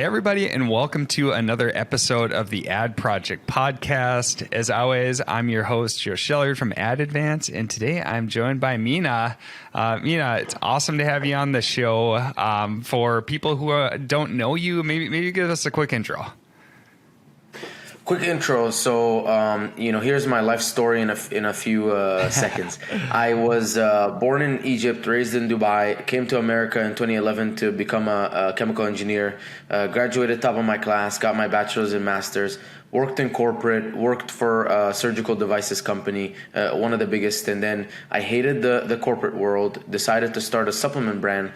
Hey, everybody, and welcome to another episode of the Ad Project Podcast. As always, I'm your host, Joe Schellard from Ad Advance, and today I'm joined by Mina. Mina, it's awesome to have you on the show. For people who don't know you, maybe give us a quick intro. Quick intro. So, here's my life story in a few seconds. I was born in Egypt, raised in Dubai, came to America in 2011 to become a chemical engineer, graduated top of my class, got my bachelor's and master's, worked in corporate, worked for a surgical devices company, one of the biggest. And then I hated the corporate world, decided to start a supplement brand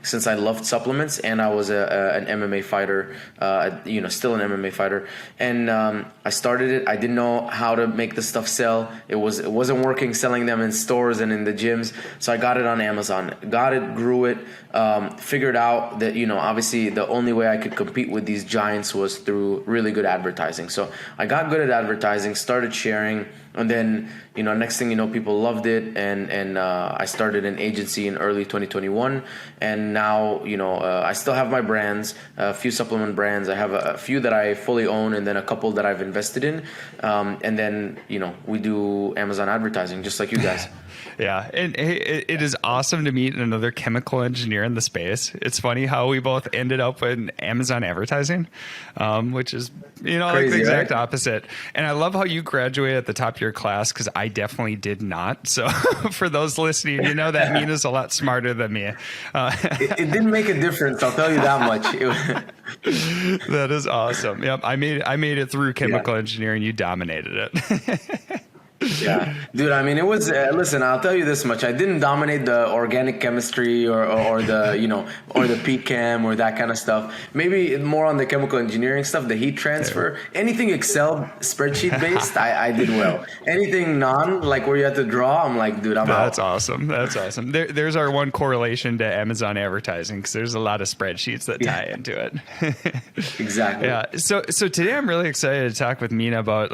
since I loved supplements and I was an MMA fighter, still an MMA fighter. And I started it. I didn't know how to make the stuff sell. It wasn't working selling them in stores and in the gyms. So I got it on Amazon, grew it, figured out that, obviously the only way I could compete with these giants was through really good advertising. So I got good at advertising, started sharing, and then, next thing you know, people loved it. And I started an agency in early 2021. And now, I still have my brands, a few supplement brands. I have a few that I fully own and then a couple that I've invested in. And then, we do Amazon advertising just like you guys. Yeah, and it is awesome to meet another chemical engineer in the space. It's funny how we both ended up in Amazon advertising, which is, Crazy, like the exact right? opposite. And I love how you graduated at the top of your class because I definitely did not. So for those listening, that Mina's a lot smarter than me. It didn't make a difference, I'll tell you that much. That is awesome. Yep, I made it through chemical engineering. You dominated it. Yeah, dude. I mean, it was. Listen, I'll tell you this much: I didn't dominate the organic chemistry or the or the PChem or that kind of stuff. Maybe more on the chemical engineering stuff, the heat transfer, anything Excel spreadsheet based. I did well. Anything like where you have to draw, I'm like, dude, I'm out. That's awesome. That's awesome. There's our one correlation to Amazon advertising because there's a lot of spreadsheets that tie into it. Exactly. Yeah. So today I'm really excited to talk with Mina about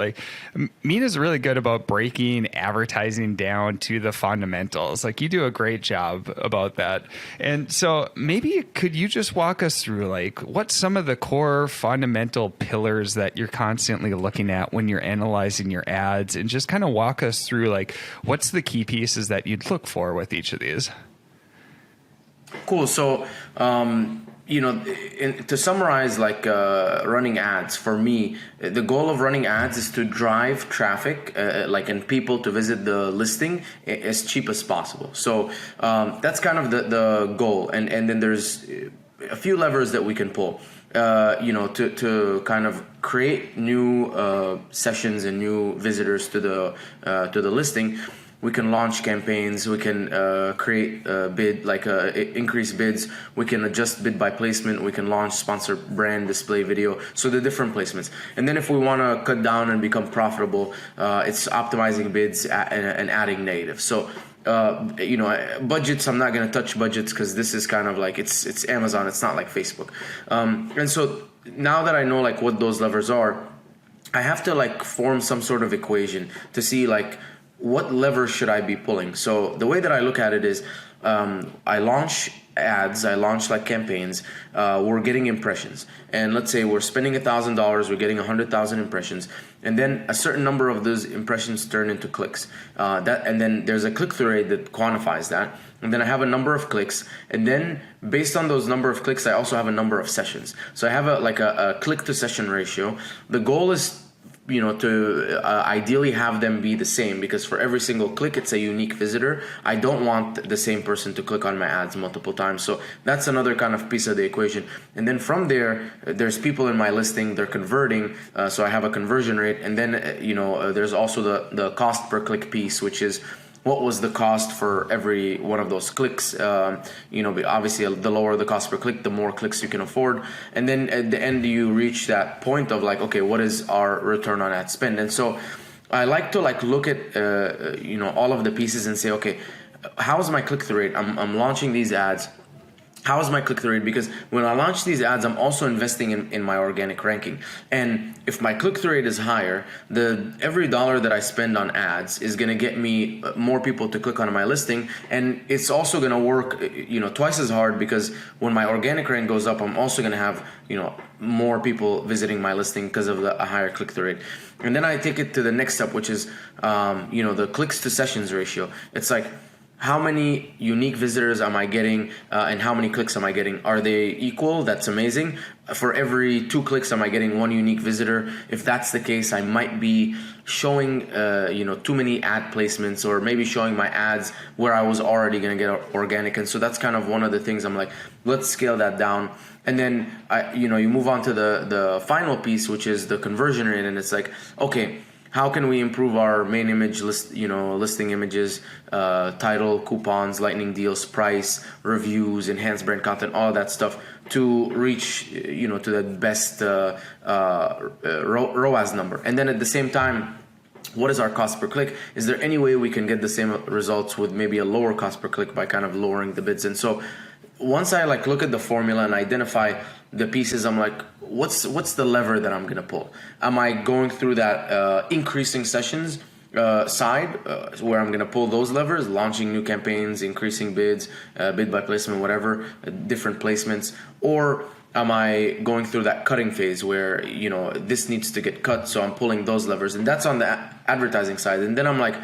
Mina's really good about breaking advertising down to the fundamentals. You do a great job about that. And so maybe could you just walk us through what's some of the core fundamental pillars that you're constantly looking at when you're analyzing your ads, and just kind of walk us through what's the key pieces that you'd look for with each of these? Cool. So, to summarize, running ads for me, the goal of running ads is to drive traffic, and people to visit the listing as cheap as possible. So that's kind of the goal. And then there's a few levers that we can pull, to kind of create new sessions and new visitors to the listing. We can launch campaigns. We can create bid, increase bids. We can adjust bid by placement. We can launch sponsor brand display video. So the different placements. And then if we want to cut down and become profitable, it's optimizing bids and adding negative. So budgets. I'm not going to touch budgets because this is kind of it's Amazon. It's not like Facebook. And so now that I know what those levers are, I have to form some sort of equation to see what lever should I be pulling? So the way that I look at it is I launch ads, I launch campaigns, we're getting impressions. And let's say we're spending $1,000, we're getting 100,000 impressions. And then a certain number of those impressions turn into clicks. And then there's a click-through rate that quantifies that. And then I have a number of clicks. And then based on those number of clicks, I also have a number of sessions. So I have a click-to-session ratio. The goal is to ideally have them be the same, because for every single click, it's a unique visitor. I don't want the same person to click on my ads multiple times. So that's another kind of piece of the equation. And then from there, there's people in my listing, they're converting. So I have a conversion rate. And then, there's also the cost per click piece, which is what was the cost for every one of those clicks. Obviously the lower the cost per click, the more clicks you can afford. And then at the end you reach that point of okay, what is our return on ad spend? And so I like to look at all of the pieces and say, okay, how's my click-through rate? I'm launching these ads. how is my click-through rate? Because when I launch these ads, I'm also investing in my organic ranking. And if my click-through rate is higher, every dollar that I spend on ads is going to get me more people to click on my listing. And it's also going to work, twice as hard, because when my organic rank goes up, I'm also going to have, more people visiting my listing because of a higher click-through rate. And then I take it to the next step, which is, the clicks to sessions ratio. It's like, how many unique visitors am I getting, and how many clicks am I getting? Are they equal? That's amazing. For every 2 clicks, am I getting 1 unique visitor? If that's the case, I might be showing too many ad placements, or maybe showing my ads where I was already going to get organic. And so that's kind of one of the things I'm like, let's scale that down. And then you move on to the final piece, which is the conversion rate. And it's like, okay, how can we improve our main image listing images, title, coupons, lightning deals, price, reviews, enhanced brand content, all that stuff to reach, to the best ROAS number. And then at the same time, what is our cost per click? Is there any way we can get the same results with maybe a lower cost per click by kind of lowering the bids? And so once I look at the formula and identify the pieces, I'm like, what's the lever that I'm gonna pull? Am I going through that increasing sessions side, where I'm gonna pull those levers, launching new campaigns, increasing bids, bid by placement, whatever, different placements, or am I going through that cutting phase where this needs to get cut, so I'm pulling those levers? And that's on the advertising side. And then I'm like,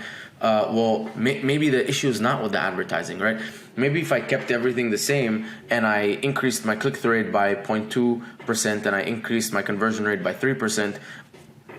maybe the issue is not with the advertising, right? Maybe if I kept everything the same and I increased my click-through rate by 0.2% and I increased my conversion rate by 3%,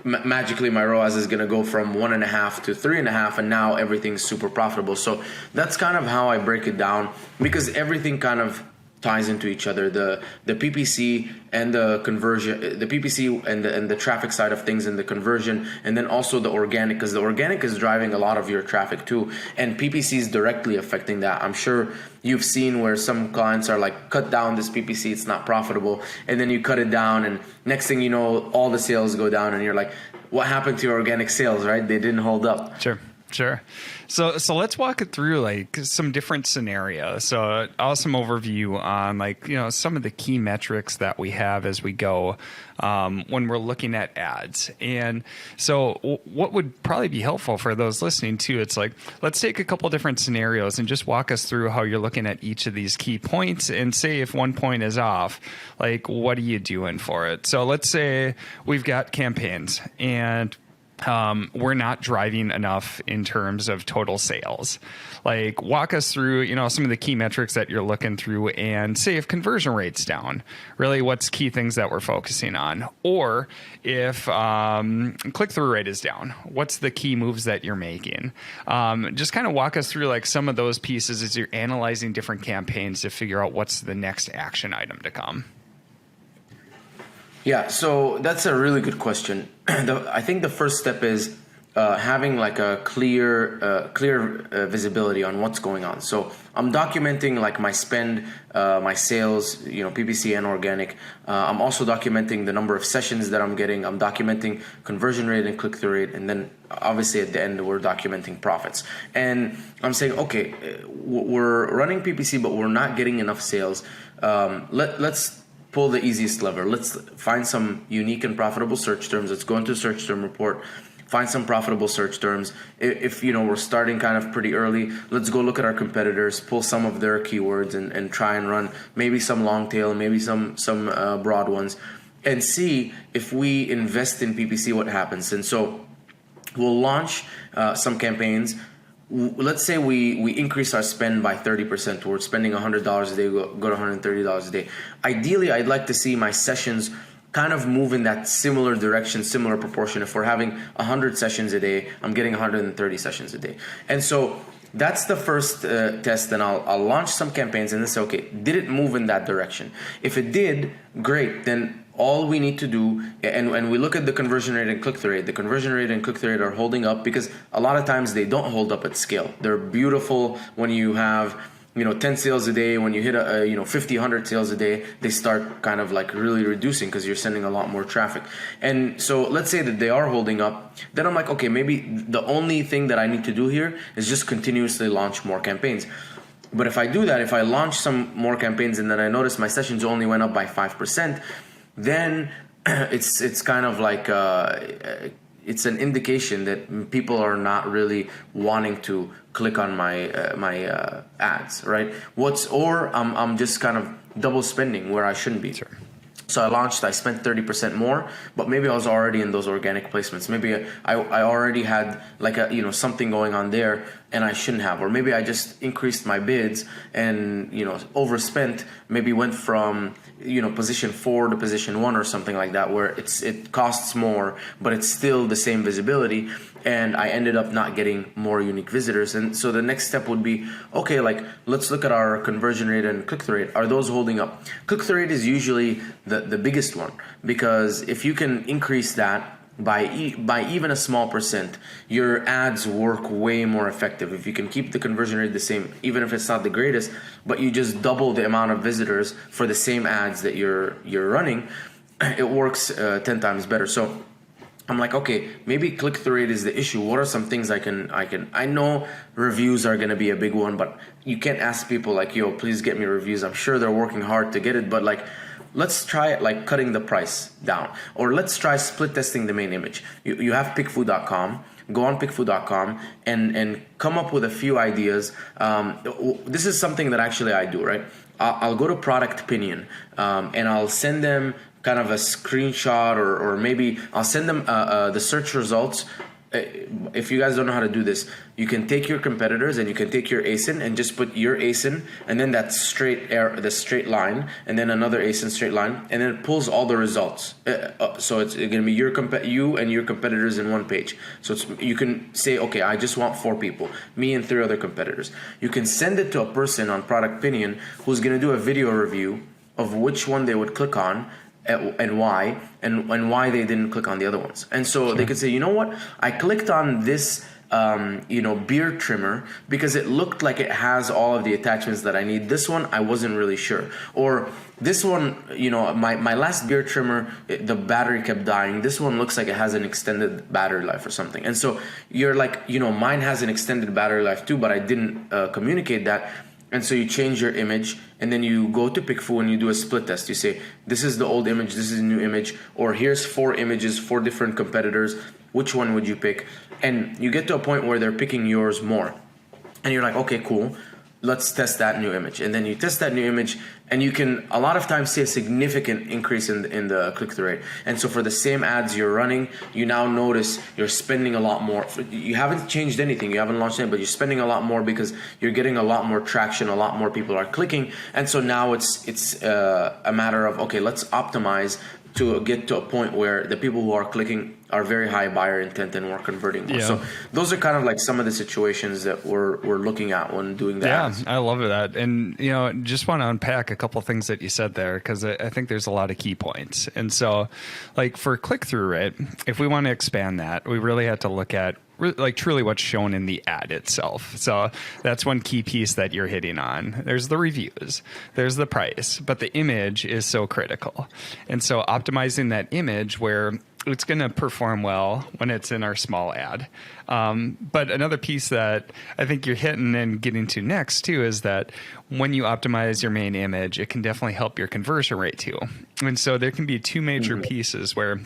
magically my ROAS is going to go from 1.5 to 3.5, and now everything's super profitable. So that's kind of how I break it down, because everything kind of ties into each other. The PPC and the conversion, the PPC and the traffic side of things, and the conversion, and then also the organic, because the organic is driving a lot of your traffic too, and PPC is directly affecting that. I'm sure you've seen where some clients are like, cut down this PPC, it's not profitable, and then you cut it down, and next thing you know, all the sales go down, and you're like, what happened to your organic sales, right? They didn't hold up. Sure. So let's walk it through some different scenarios. So awesome overview on some of the key metrics that we have as we go when we're looking at ads. And so what would probably be helpful for those listening too, it's like, let's take a couple different scenarios and just walk us through how you're looking at each of these key points, and say if one point is off, what are you doing for it? So let's say we've got campaigns and we're not driving enough in terms of total sales. Walk us through, some of the key metrics that you're looking through, and say if conversion rate's down, really what's key things that we're focusing on? Or if click-through rate is down, what's the key moves that you're making? Just kind of walk us through some of those pieces as you're analyzing different campaigns to figure out what's the next action item to come. Yeah, so that's a really good question. I think the first step is having a clear visibility on what's going on. So I'm documenting my spend, my sales, PPC and organic. I'm also documenting the number of sessions that I'm getting. I'm documenting conversion rate and click-through rate, and then obviously at the end we're documenting profits. And I'm saying, okay, we're running PPC, but we're not getting enough sales. Let's pull the easiest lever. Let's find some unique and profitable search terms. Let's go into search term report, find some profitable search terms. If we're starting kind of pretty early, let's go look at our competitors, pull some of their keywords and try and run maybe some long tail, maybe some broad ones, and see if we invest in PPC, what happens. And so we'll launch some campaigns. Let's say we increase our spend by 30%. We're spending $100 a day, go to $130 a day. Ideally, I'd like to see my sessions kind of move in that similar direction, similar proportion. If we're having 100 sessions a day, I'm getting 130 sessions a day. And so that's the first test. And I'll launch some campaigns and then say, okay, did it move in that direction? If it did, great. Then all we need to do, and we look at the conversion rate and click-through rate. The conversion rate and click-through rate are holding up, because a lot of times they don't hold up at scale. They're beautiful when you have 10 sales a day. When you hit 50, 100 sales a day, they start kind of really reducing because you're sending a lot more traffic. And so let's say that they are holding up. Then I'm like, okay, maybe the only thing that I need to do here is just continuously launch more campaigns. But if I do that, if I launch some more campaigns and then I notice my sessions only went up by 5%, then it's kind of like it's an indication that people are not really wanting to click on my ads, right? Or I'm just kind of double spending where I shouldn't be. Sure. So I spent 30% more, but maybe I was already in those organic placements. Maybe I already had like something going on there and I shouldn't have, or maybe I just increased my bids and overspent, maybe went from position 4 to position 1 or something like that, where it costs more, but it's still the same visibility, and I ended up not getting more unique visitors. And so the next step would be, okay, like let's look at our conversion rate and click-through rate. Are those holding up? Click-through rate is usually the biggest one, because if you can increase that by even a small percent, your ads work way more effective. If you can keep the conversion rate the same, even if it's not the greatest, but you just double the amount of visitors for the same ads that you're running, it works 10 times better. So I'm like, okay, maybe click-through rate is the issue. What are some things I know reviews are going to be a big one, but you can't ask people like, yo, please get me reviews. I'm sure they're working hard to get it, but like, let's try it, like cutting the price down, or let's try split testing the main image. You have pickfood.com. Go on pickfood.com and come up with a few ideas. This is something that actually I do, right? I'll go to product opinion and I'll send them kind of a screenshot, or maybe I'll send them the search results. If you guys don't know how to do this, you can take your competitors and you can take your ASIN and just put your ASIN and then that the straight line, and then another ASIN straight line, and then it pulls all the results. So it's going to be you and your competitors in one page. So you can say, okay, I just want 4 people, me and 3 other competitors. You can send it to a person on product opinion who's going to do a video review of which one they would click on and why, and why they didn't click on the other ones. And so they could say, you know what, I clicked on this beard trimmer because it looked like it has all of the attachments that I need. This one I wasn't really sure, or this one, my last beard trimmer, the battery kept dying. This one looks like it has an extended battery life or something. And so you're like, mine has an extended battery life too, but I didn't communicate that. And so you change your image, and then you go to Pickfood and you do a split test. You say, this is the old image, this is the new image, or here's 4 images, 4 different competitors. Which one would you pick? And you get to a point where they're picking yours more. And you're like, okay, cool. Let's test that new image. And then you test that new image, and you can a lot of times see a significant increase in the click-through rate. And so for the same ads you're running, you now notice you're spending a lot more. You haven't changed anything, you haven't launched anything, but you're spending a lot more because you're getting a lot more traction, a lot more people are clicking. And so now it's a matter of, okay, let's optimize to get to a point where the people who are clicking are very high buyer intent and we're converting more. Yeah. So those are kind of like some of the situations that we're looking at when doing that. Yeah, I love that. And, just want to unpack a couple things that you said there, because I think there's a lot of key points. And so like for click-through rate, if we want to expand that, we really have to look at like truly what's shown in the ad itself. So that's one key piece that you're hitting on. There's the reviews, there's the price, but the image is so critical. And so optimizing that image where it's going to perform well when it's in our small ad. But another piece that I think you're hitting and getting to next too is that when you optimize your main image, it can definitely help your conversion rate too. And so there can be 2 major pieces where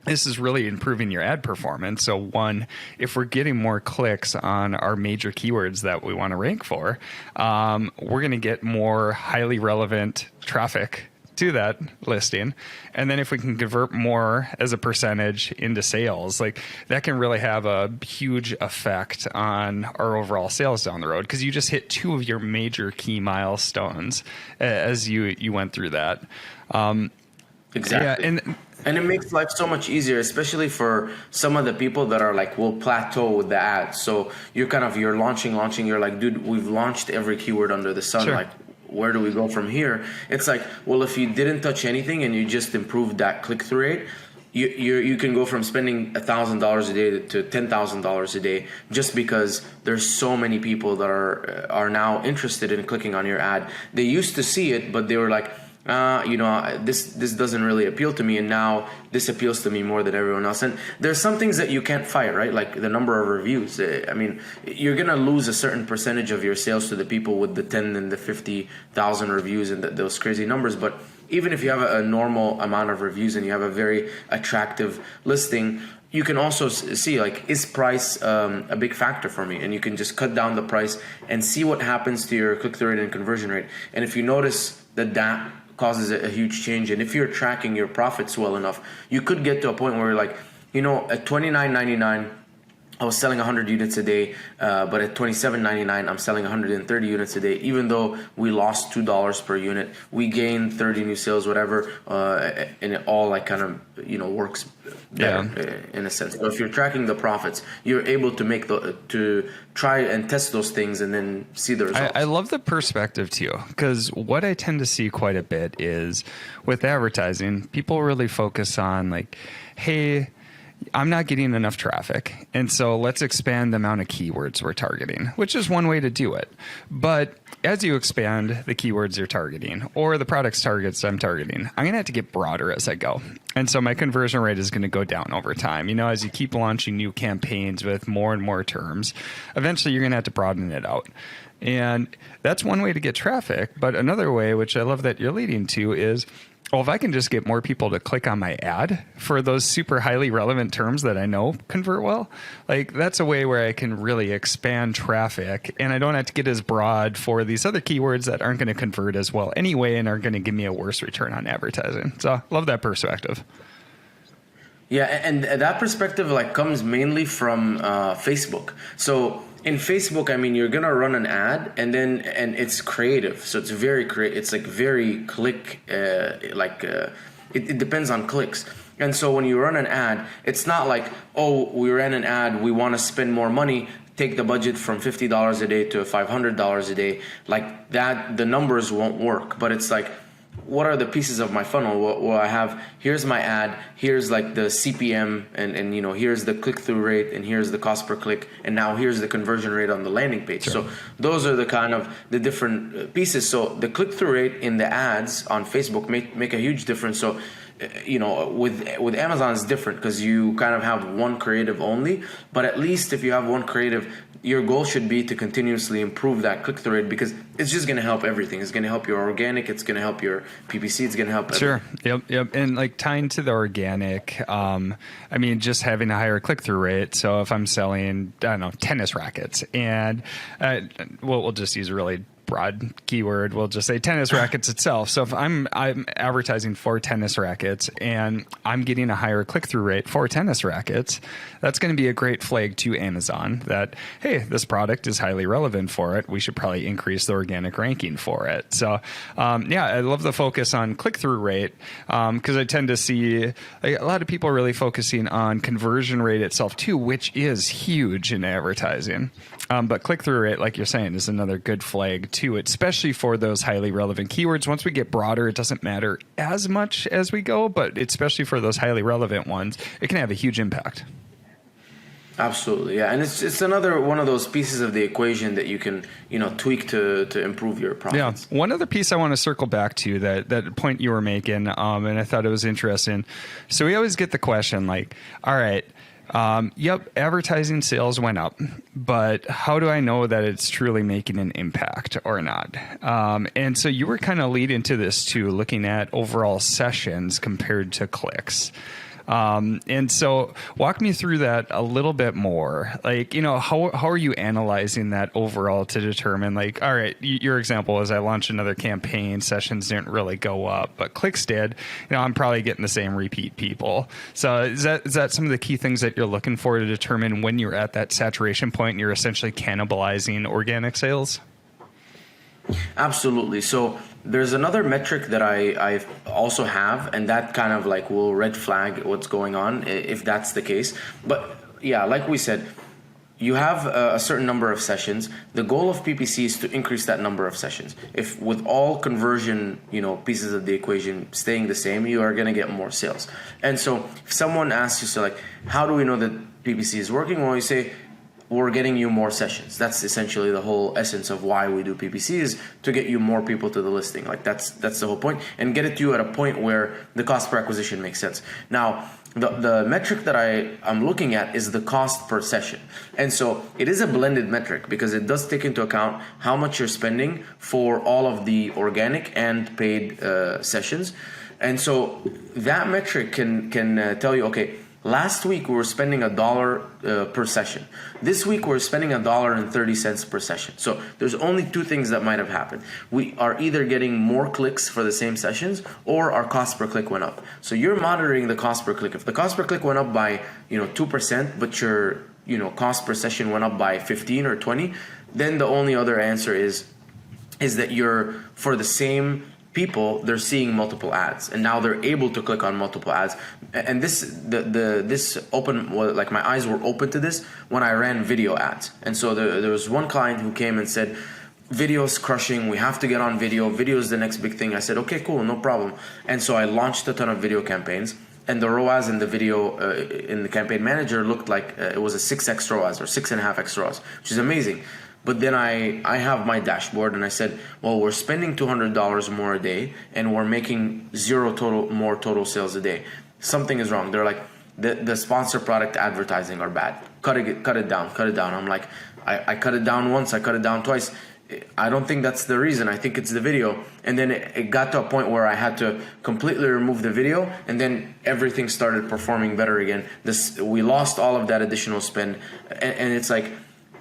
this is really improving your ad performance. So one, if we're getting more clicks on our major keywords that we want to rank for, we're going to get more highly relevant traffic to that listing. And then if we can convert more as a percentage into sales, like that can really have a huge effect on our overall sales down the road, because you just hit 2 of your major key milestones as you went through that. Exactly. Yeah, and it makes life so much easier, especially for some of the people that are like, will plateau with the ads. So you're launching, you're like, dude, we've launched every keyword under the sun. Sure. Like, where do we go from here? It's like, well, if you didn't touch anything and you just improved that click-through rate, you can go from spending $1,000 a day to $10,000 a day, just because there's so many people that are now interested in clicking on your ad. They used to see it, but they were like, this doesn't really appeal to me, and now this appeals to me more than everyone else. And there's some things that you can't fight, right? Like the number of reviews. I mean, you're gonna lose a certain percentage of your sales to the people with the 10 and the 50,000 reviews and those crazy numbers. But even if you have a normal amount of reviews and you have a very attractive listing, you can also see, like, is price a big factor for me? And you can just cut down the price and see what happens to your click-through rate and conversion rate. And if you notice that causes a huge change, and if you're tracking your profits well enough, you could get to a point where you're like, at $29.99, I was selling 100 units a day, but at $27.99, I'm selling 130 units a day. Even though we lost $2 per unit, we gained 30 new sales, whatever, and it all like kind of works better in a sense. So if you're tracking the profits, you're able to to try and test those things and then see the results. I love the perspective too, because what I tend to see quite a bit is with advertising, people really focus on like, hey, I'm not getting enough traffic, and so let's expand the amount of keywords we're targeting, which is one way to do it. But as you expand the keywords you're targeting or the products targets I'm targeting, I'm going to have to get broader as I go. And so my conversion rate is going to go down over time. As you keep launching new campaigns with more and more terms, eventually you're going to have to broaden it out. And that's one way to get traffic. But another way, which I love that you're leading to, is, well, if I can just get more people to click on my ad for those super highly relevant terms that I know convert well, like that's a way where I can really expand traffic, and I don't have to get as broad for these other keywords that aren't going to convert as well anyway and are going to give me a worse return on advertising. So I love that perspective. Yeah, and that perspective like comes mainly from Facebook. So in Facebook, I mean, you're gonna run an ad, and it's creative, so it's very creative. It's like very click, it depends on clicks. And so when you run an ad, it's not like, oh, we ran an ad, we want to spend more money, take the budget from $50 a day to $500 a day. Like that, the numbers won't work. But it's like, what are the pieces of my funnel? Well, I have, here's my ad, here's like the CPM, and here's the click-through rate, and here's the cost per click, and now here's the conversion rate on the landing page. Sure. So those are the kind of the different pieces. So the click-through rate in the ads on Facebook make a huge difference. So with Amazon it's different because you kind of have one creative only, but at least if you have one creative, your goal should be to continuously improve that click-through rate, because it's just going to help everything. It's going to help your organic, it's going to help your PPC, it's going to help everything. Sure. Yep. And like tying to the organic, just having a higher click-through rate. So if I'm selling, I don't know, tennis rackets, and we'll just use a really broad keyword, we'll just say tennis rackets itself. So if I'm advertising for tennis rackets and I'm getting a higher click-through rate for tennis rackets, that's going to be a great flag to Amazon that, hey, this product is highly relevant for it. We should probably increase the organic ranking for it. So I love the focus on click-through rate, because I tend to see a lot of people really focusing on conversion rate itself too, which is huge in advertising. But click-through rate, like you're saying, is another good flag to it, especially for those highly relevant keywords. Once we get broader, it doesn't matter as much as we go, but especially for those highly relevant ones, it can have a huge impact. Absolutely, yeah, and it's another one of those pieces of the equation that you can tweak to improve your profits. Yeah, one other piece I want to circle back to that point you were making, and I thought it was interesting. So we always get the question like, all right, advertising sales went up, but how do I know that it's truly making an impact or not? And so you were kind of leading to this too, looking at overall sessions compared to clicks. And so walk me through that a little bit more. Like, how are you analyzing that overall to determine, like, all right, your example was I launched another campaign, sessions didn't really go up, but clicks did. I'm probably getting the same repeat people. So is that some of the key things that you're looking for to determine when you're at that saturation point and you're essentially cannibalizing organic sales? Absolutely. So there's another metric that I also have, and that kind of like will red flag what's going on if that's the case. But yeah, like we said, you have a certain number of sessions. The goal of PPC is to increase that number of sessions. If with all conversion, pieces of the equation staying the same, you are going to get more sales. And so if someone asks you, so like, how do we know that PPC is working? Well, you say, we're getting you more sessions. That's essentially the whole essence of why we do PPC, is to get you more people to the listing. Like that's the whole point, and get it to you at a point where the cost per acquisition makes sense. Now, the metric that I'm looking at is the cost per session. And so it is a blended metric because it does take into account how much you're spending for all of the organic and paid sessions. And so that metric can tell you, okay, last week we were spending $1 per session. This week we're spending $1.30 per session. So there's only two things that might have happened. We are either getting more clicks for the same sessions, or our cost per click went up. So you're monitoring the cost per click. If the cost per click went up by 2%, but your cost per session went up by 15 or 20, then the only other answer is that you're, for the same people, they're seeing multiple ads, and now they're able to click on multiple ads. And this open, like my eyes were open to this when I ran video ads. And so there was one client who came and said, video's crushing, we have to get on video, video is the next big thing. I said, okay, cool, no problem. And so I launched a ton of video campaigns, and the ROAS in the video in the campaign manager looked like it was a 6x ROAS or 6.5x ROAS, which is amazing. But then I have my dashboard, and I said, well, we're spending $200 more a day, and we're making more total sales a day. Something is wrong. They're like, the sponsor product advertising are bad. Cut it down. I'm like, I cut it down once, I cut it down twice. I don't think that's the reason. I think it's the video. And then it got to a point where I had to completely remove the video, and then everything started performing better again. We lost all of that additional spend, and it's like,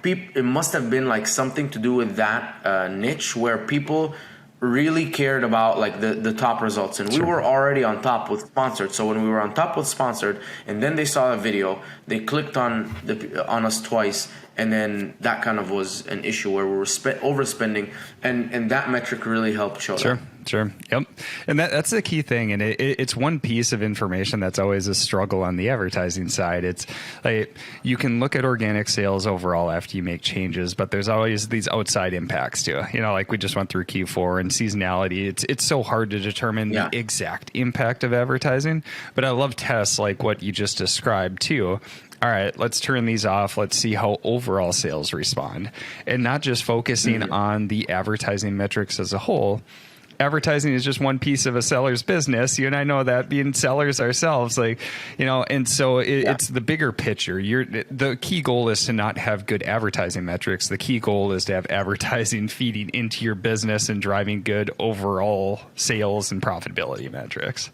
it must have been like something to do with that niche where people really cared about like the top results, and we were already on top with sponsored. So when we were on top with sponsored, and then they saw a video, they clicked on us twice, and then that kind of was an issue where we were overspending, and that metric really helped show that. Sure. Yep. And that's the key thing. And it's one piece of information that's always a struggle on the advertising side. It's like, you can look at organic sales overall after you make changes, but there's always these outside impacts too. Like we just went through Q4 and seasonality. It's so hard to determine the exact impact of advertising, but I love tests like what you just described too. All right, let's turn these off. Let's see how overall sales respond, and not just focusing on the advertising metrics as a whole. Advertising is just one piece of a seller's business. You and I know that, being sellers ourselves, and so it's the bigger picture. The key goal is to not have good advertising metrics. The key goal is to have advertising feeding into your business and driving good overall sales and profitability metrics.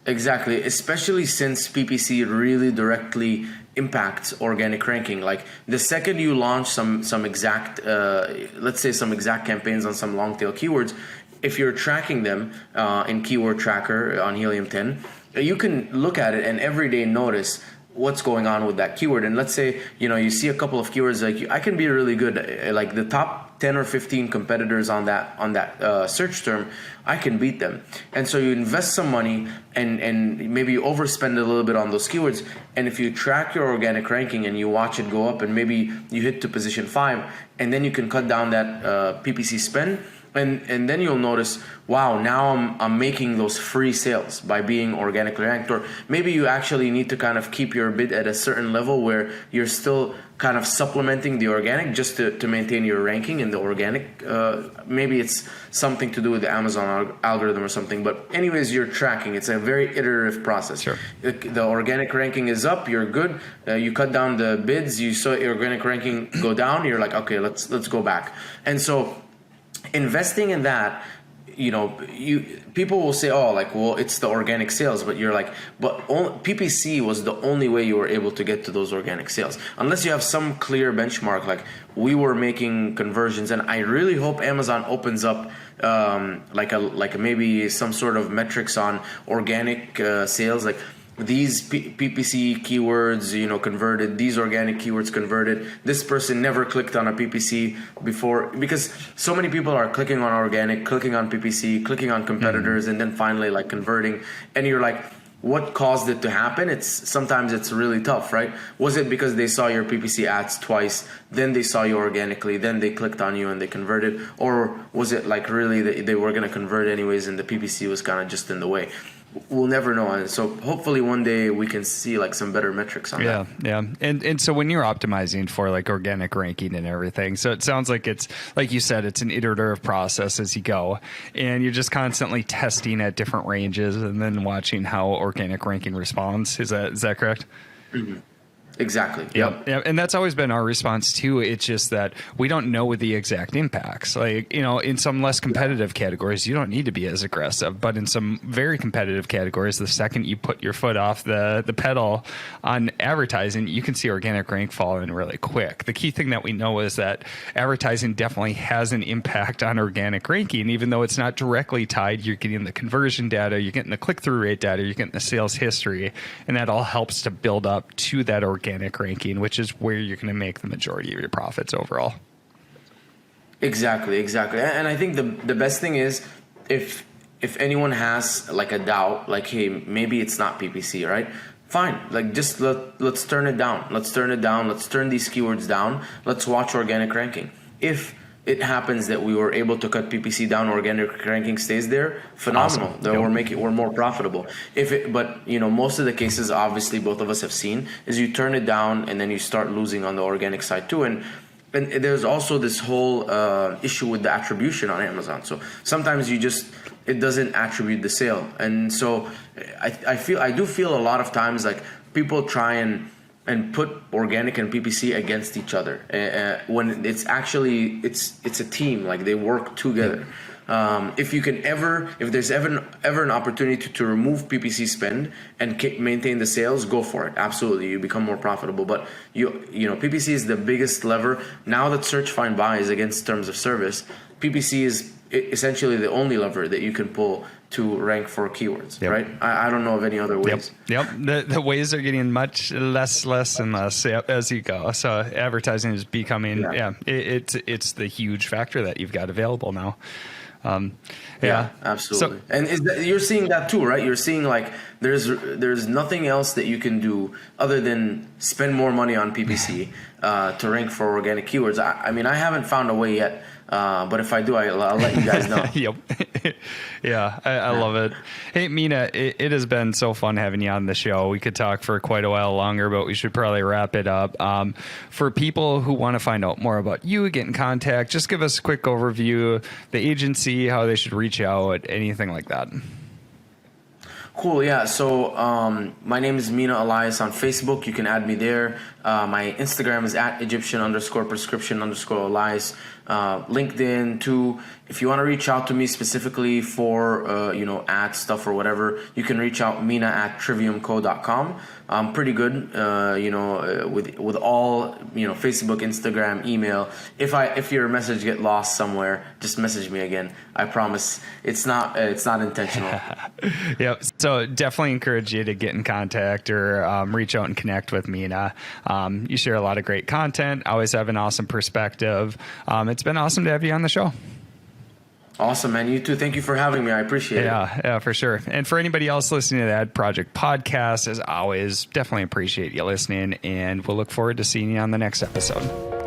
Exactly, especially since PPC really directly impacts organic ranking. Like the second you launch some exact, let's say some exact campaigns on some long tail keywords, if you're tracking them in Keyword Tracker on Helium 10, you can look at it and every day notice what's going on with that keyword. And let's say you see a couple of keywords, like I can be really good, like the top 10 or 15 competitors on that search term, I can beat them. And so you invest some money and maybe you overspend a little bit on those keywords. And if you track your organic ranking and you watch it go up, and maybe you hit to position 5, and then you can cut down that PPC spend. And then you'll notice, wow, now I'm making those free sales by being organically ranked. Or maybe you actually need to kind of keep your bid at a certain level where you're still kind of supplementing the organic just to maintain your ranking in the organic. Maybe it's something to do with the Amazon algorithm or something. But anyways, you're tracking. It's a very iterative process. Sure. The organic ranking is up, you're good. You cut down the bids, you saw your organic ranking go down, you're like, okay, let's go back. And so investing in that, people will say, oh, like, well, it's the organic sales, but you're like, but PPC was the only way you were able to get to those organic sales, unless you have some clear benchmark. Like we were making conversions, and I really hope Amazon opens up like maybe some sort of metrics on organic sales, like these PPC keywords, converted, these organic keywords converted, this person never clicked on a PPC before, because so many people are clicking on organic, clicking on PPC, clicking on competitors, and then finally like converting. And you're like, what caused it to happen? Sometimes it's really tough, right? Was it because they saw your PPC ads twice, then they saw you organically, then they clicked on you and they converted? Or was it like really they were going to convert anyways and the PPC was kind of just in the way? we'll never know. And so hopefully one day we can see like some better metrics on that. Yeah. And so when you're optimizing for like organic ranking and everything, so it sounds like it's, like you said, it's an iterative process as you go, and you're just constantly testing at different ranges and then watching how organic ranking responds. Is that correct? Mm-hmm. Exactly. Yep. And that's always been our response too. It's just that we don't know the exact impacts. Like, in some less competitive categories, you don't need to be as aggressive, but in some very competitive categories, the second you put your foot off the pedal on advertising, you can see organic rank fall in really quick. The key thing that we know is that advertising definitely has an impact on organic ranking, even though it's not directly tied. You're getting the conversion data, you're getting the click-through rate data, you're getting the sales history, and that all helps to build up to that organic ranking, which is where you're going to make the majority of your profits overall. Exactly. And I think the best thing is if anyone has like a doubt, like, hey, maybe it's not PPC, right? Fine. Like, just let's turn it down. Let's turn these keywords down. Let's watch organic ranking. If it happens that we were able to cut PPC down, organic ranking stays there, phenomenal. Awesome. Then we're more profitable. But most of the cases, obviously, both of us have seen, is you turn it down and then you start losing on the organic side too. And there's also this whole issue with the attribution on Amazon. So sometimes it doesn't attribute the sale, and so I do feel a lot of times like people try and put organic and PPC against each other when it's actually it's a team. Like, they work together. If there's ever an opportunity to remove PPC spend and maintain the sales, go for it. Absolutely, you become more profitable. But PPC is the biggest lever now that search, find, buy is against terms of service. PPC is essentially the only lever that you can pull to rank for keywords, right? I don't know of any other ways. Yep. The ways are getting much less and less as you go. So advertising is becoming, it's the huge factor that you've got available now. Absolutely. So, and you're seeing that too, right? You're seeing like there's nothing else that you can do other than spend more money on PPC to rank for organic keywords. I mean, I haven't found a way yet. But if I do, I'll let you guys know. Yep. I love it. Hey, Mina, it has been so fun having you on the show. We could talk for quite a while longer, but we should probably wrap it up. For people who want to find out more about you, get in contact, just give us a quick overview, the agency, how they should reach out, anything like that. Cool. Yeah. So my name is Mina Elias on Facebook. You can add me there. My Instagram is at Egyptian_prescription_Elias. LinkedIn too. If you want to reach out to me specifically for ad stuff or whatever, you can reach out mina@triviumco.com. I'm pretty good, with all Facebook, Instagram, email. If your message get lost somewhere, just message me again. I promise it's not intentional. Yep. So definitely encourage you to get in contact or reach out and connect with Mina. You share a lot of great content. Always have an awesome perspective. It's been awesome to have you on the show. Awesome, man. You too. Thank you for having me. I appreciate it. Yeah, for sure. And for anybody else listening to the Ad Project podcast, as always, definitely appreciate you listening, and we'll look forward to seeing you on the next episode.